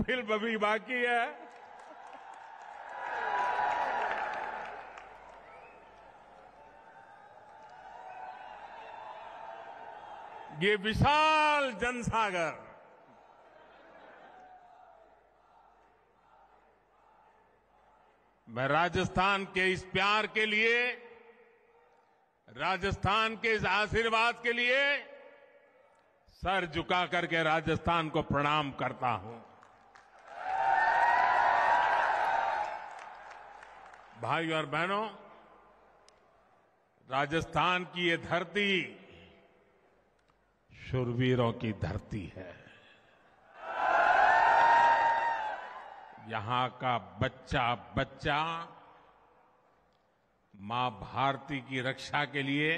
Film अभी बाकी है। ये विशाल जनसागर मैं राजस्थान के इस प्यार के लिए, राजस्थान के इस आशीर्वाद के लिए सर झुका करके राजस्थान को प्रणाम करता हूं। भाइयों और बहनों, राजस्थान की ये धरती शूरवीरों की धरती है। यहां का बच्चा बच्चा मां भारती की रक्षा के लिए,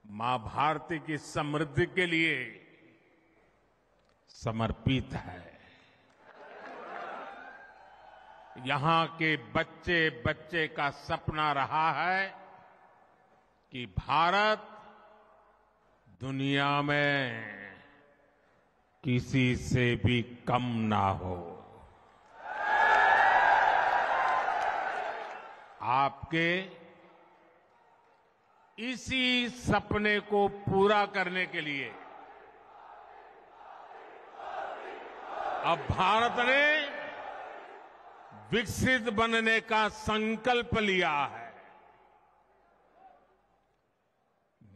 मां भारती की समृद्धि के लिए समर्पित है। यहां के बच्चे बच्चे का सपना रहा है कि भारत दुनिया में किसी से भी कम ना हो। आपके इसी सपने को पूरा करने के लिए अब भारत ने विकसित बनने का संकल्प लिया है।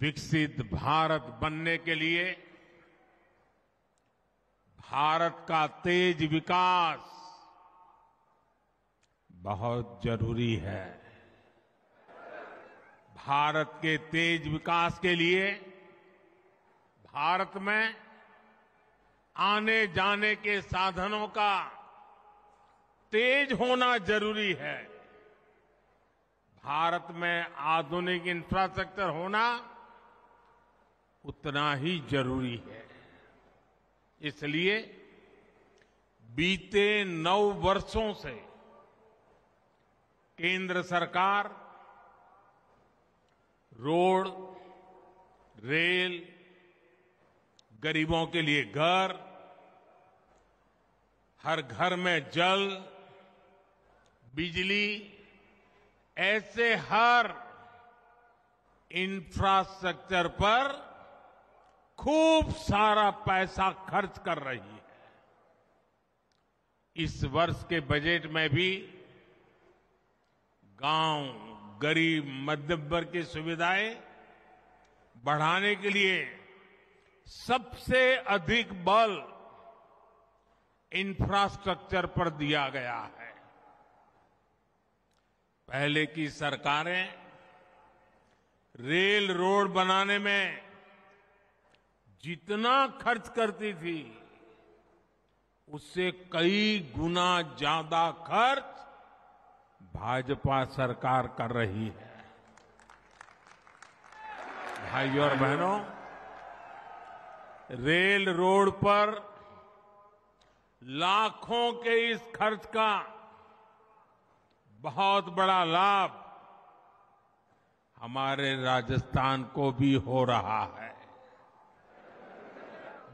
विकसित भारत बनने के लिए भारत का तेज विकास बहुत जरूरी है। भारत के तेज विकास के लिए भारत में आने जाने के साधनों का तेज होना जरूरी है। भारत में आधुनिक इंफ्रास्ट्रक्चर होना उतना ही जरूरी है। इसलिए बीते 9 वर्षों से केंद्र सरकार रोड, रेल, गरीबों के लिए घर, हर घर में जल, बिजली, ऐसे हर इंफ्रास्ट्रक्चर पर खूब सारा पैसा खर्च कर रही है। इस वर्ष के बजट में भी गांव, गरीब, मध्यम वर्ग की सुविधाएं बढ़ाने के लिए सबसे अधिक बल इंफ्रास्ट्रक्चर पर दिया गया है। पहले की सरकारें रेल रोड बनाने में जितना खर्च करती थी उससे कई गुना ज्यादा खर्च भाजपा सरकार कर रही है। भाइयों और बहनों, रेल रोड पर लाखों के इस खर्च का बहुत बड़ा लाभ हमारे राजस्थान को भी हो रहा है।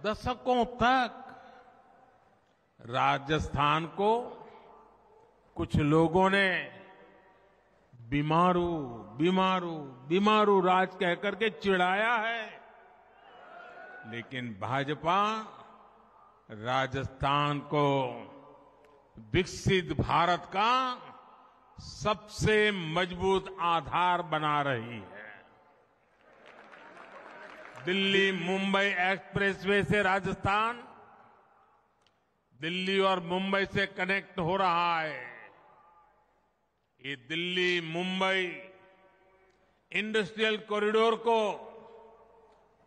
दशकों तक राजस्थान को कुछ लोगों ने बीमारू बीमारू बीमारू राज कहकर के चिढ़ाया है, लेकिन भाजपा राजस्थान को विकसित भारत का सबसे मजबूत आधार बना रही है। दिल्ली मुंबई एक्सप्रेसवे से राजस्थान दिल्ली और मुंबई से कनेक्ट हो रहा है। ये दिल्ली मुंबई इंडस्ट्रियल कॉरिडोर को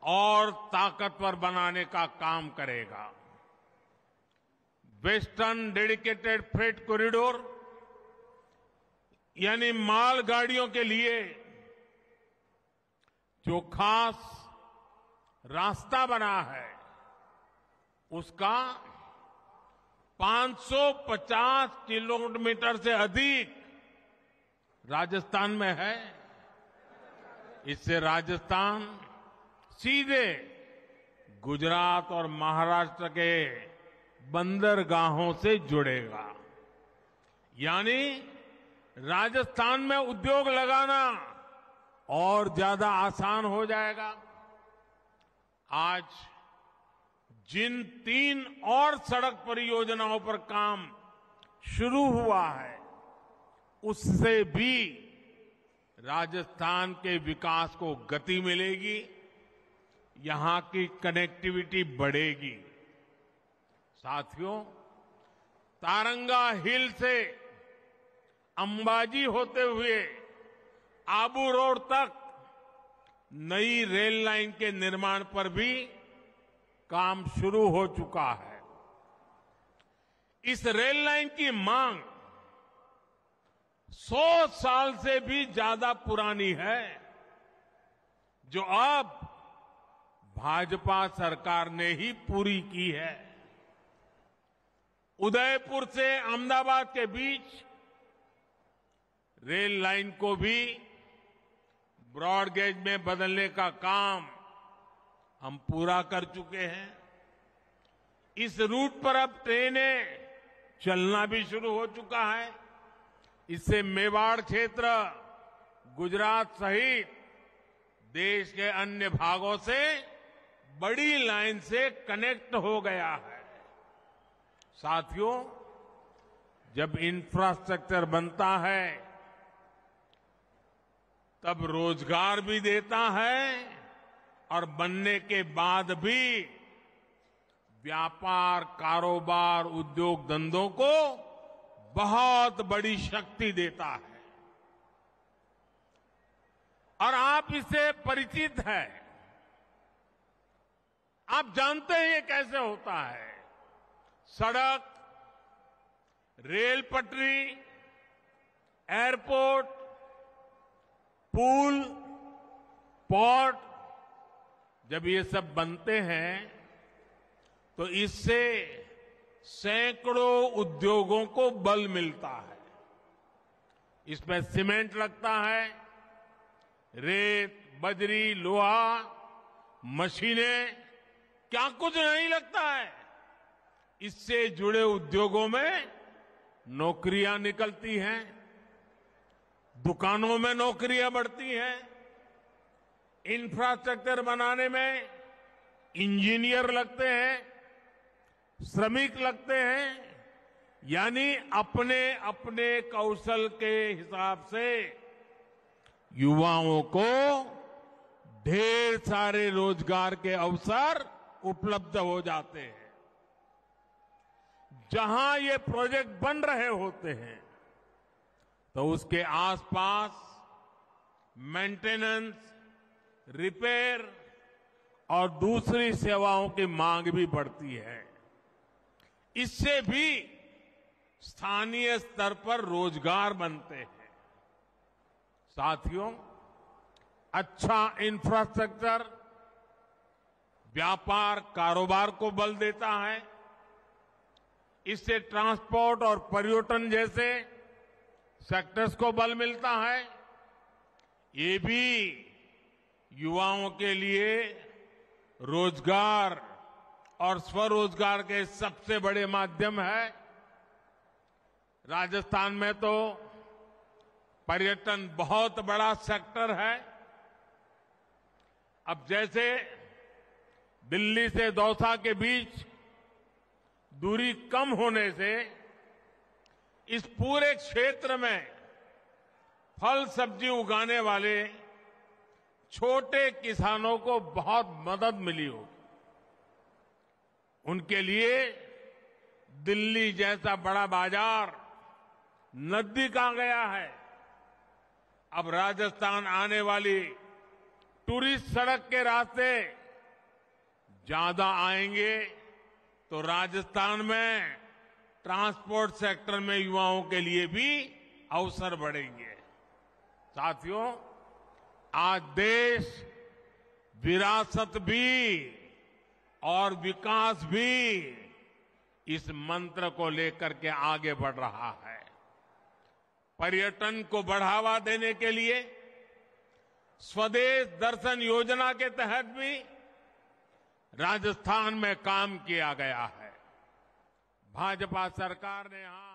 और ताकतवर बनाने का काम करेगा। वेस्टर्न डेडिकेटेड फ्रेट कॉरिडोर यानी मालगाड़ियों के लिए जो खास रास्ता बना है उसका 550 किलोमीटर से अधिक राजस्थान में है। इससे राजस्थान सीधे गुजरात और महाराष्ट्र के बंदरगाहों से जुड़ेगा। यानी राजस्थान में उद्योग लगाना और ज्यादा आसान हो जाएगा। आज जिन 3 और सड़क परियोजनाओं पर काम शुरू हुआ है, उससे भी राजस्थान के विकास को गति मिलेगी, यहां की कनेक्टिविटी बढ़ेगी। साथियों, तारंगा हिल से अंबाजी होते हुए आबू रोड तक नई रेल लाइन के निर्माण पर भी काम शुरू हो चुका है। इस रेल लाइन की मांग 100 साल से भी ज्यादा पुरानी है, जो अब भाजपा सरकार ने ही पूरी की है। उदयपुर से अहमदाबाद के बीच रेल लाइन को भी ब्रॉड गेज में बदलने का काम हम पूरा कर चुके हैं। इस रूट पर अब ट्रेनें चलना भी शुरू हो चुका है। इससे मेवाड़ क्षेत्र, गुजरात सहित देश के अन्य भागों से बड़ी लाइन से कनेक्ट हो गया है। साथियों, जब इंफ्रास्ट्रक्चर बनता है तब रोजगार भी देता है और बनने के बाद भी व्यापार, कारोबार, उद्योग धंधों को बहुत बड़ी शक्ति देता है। और आप इससे परिचित हैं। आप जानते हैं ये कैसे होता है। सड़क, रेल पटरी, एयरपोर्ट, पुल, पोर्ट, जब ये सब बनते हैं तो इससे सैकड़ों उद्योगों को बल मिलता है। इसमें सीमेंट लगता है, रेत, बजरी, लोहा, मशीनें, क्या कुछ नहीं लगता है। इससे जुड़े उद्योगों में नौकरियां निकलती हैं, दुकानों में नौकरियां बढ़ती हैं, इंफ्रास्ट्रक्चर बनाने में इंजीनियर लगते हैं, श्रमिक लगते हैं। यानी अपने अपने कौशल के हिसाब से युवाओं को ढेर सारे रोजगार के अवसर उपलब्ध हो जाते हैं। जहां ये प्रोजेक्ट बन रहे होते हैं तो उसके आसपास मेंटेनेंस, रिपेयर और दूसरी सेवाओं की मांग भी बढ़ती है। इससे भी स्थानीय स्तर पर रोजगार बनते हैं। साथियों, अच्छा इंफ्रास्ट्रक्चर व्यापार, कारोबार को बल देता है। इससे ट्रांसपोर्ट और पर्यटन जैसे सेक्टर्स को बल मिलता है। ये भी युवाओं के लिए रोजगार और स्वरोजगार के सबसे बड़े माध्यम है। राजस्थान में तो पर्यटन बहुत बड़ा सेक्टर है। अब जैसे दिल्ली से दौसा के बीच दूरी कम होने से इस पूरे क्षेत्र में फल सब्जी उगाने वाले छोटे किसानों को बहुत मदद मिली होगी। उनके लिए दिल्ली जैसा बड़ा बाजार नजदीक आ गया है। अब राजस्थान आने वाली टूरिस्ट सड़क के रास्ते ज्यादा आएंगे तो राजस्थान में ट्रांसपोर्ट सेक्टर में युवाओं के लिए भी अवसर बढ़ेंगे। साथियों, आज देश विरासत भी और विकास भी इस मंत्र को लेकर के आगे बढ़ रहा है। पर्यटन को बढ़ावा देने के लिए स्वदेश दर्शन योजना के तहत भी राजस्थान में काम किया गया है। भाजपा सरकार ने यहां